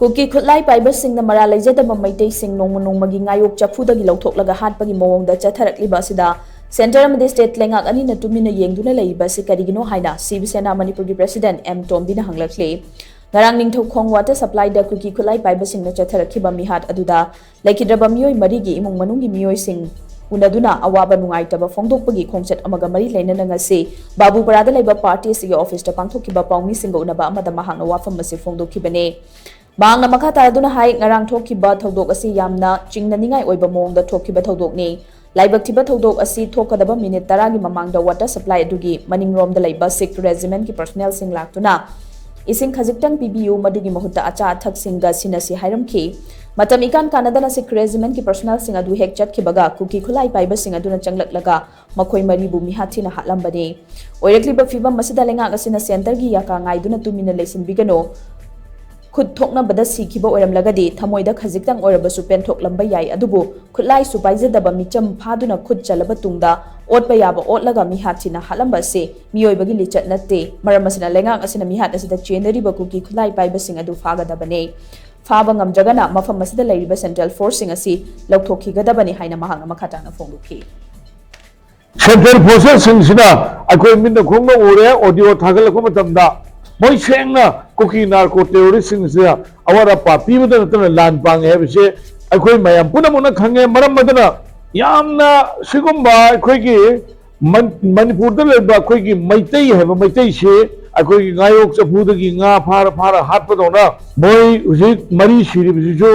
KUKI KHUTLAI PAIBA SINGNA MARAL LEIJADABA MEITEI SING NONGMAGI NGAYOK CHAPHUDAGI LOUTHOKLAGA HATPAGI MAONG CHATHARAKLIBA ASIDA Center Amadi State Leingak Anina Tuminna Yengduna Leiriba Asi Karigino HAINA SHIV SENA MANIPUR President TOMBI na HANGLAKLI Ngarang ningthau khong water supply da KUKI KHUTLAI PAIBA SINGNA CHATHARAKLIBA mihat aduda laikhidraba miyoi marigi imung manungi miyoi sing unaduna awaba nungaitaba phongdokpagi khongchat amaga mari leinana ngasi babu parada laiba party sigi office ta pangthokiba paumi singa unaba amada mahangna wafam masi phongdokhibane Bangna makha taraduna hai ngarang thokiba thodok asi yamna chingnaningai oiba mongda thokiba thodok ni laibak thiba thodok asi thokadaba minute 10 gi mamangda water supply adugi maningrom da laiba 6 regiment ki personnel sing laktuna ising khajiktang PBU madugi mahutta acha athak singa sinasi hairamki matam ikan kanadana 6 regiment ki personnel sing adu hek chat kibaga KUKI KHUTLAI PAIBA sing aduna changlaklaga makhoi mari bu mihathina hatlambani oirakliba fibam masida lenga asina center gi yaka ngaiduna tumina lesin bigano khud thokna bada sikhiba oiram lagadi thamoida khajiktang oirabasu penthok lamba yai adubu KHUTLAI su paijadaba micham phaduna khud chalaba tungda otpa yaba otlaga mihathina halamba se miyoibagi lichat natte maramasina lenga asina mihat asida chenariba KUKI KHUTLAI PAIBA sing adu fagadabane Faba ngamjagana mafam masida leiriba central forcing asi lauthokhigadabani haina mahang makhatana phongdukhi Central forces sing akoi minna khongna ore audio thagal ko matamda moi sengna KUKI narco terrorist sing sia awara papi madana tana lan pang he bise akoi mayam punamuna khange maram madana yamna sigumba akoi ki manipur da leba akoi ki meitei hai meitei se akoi ki ngayok chaphu da ki nga phara hat padona moi uji mari siri bisu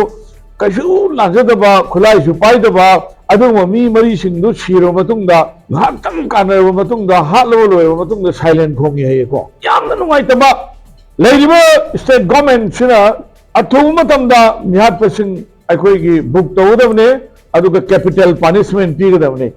kasu lajadaba khulai su paidaba aduma mi mari sing du siro matungda ngakam kanaba matungda hatlo loyo matungda silent khongi hai ko yamna nungai taba leiriba state government sina athu matamda mihat pasing akoi ki book tawdabne aduga capital punishment pi gadabne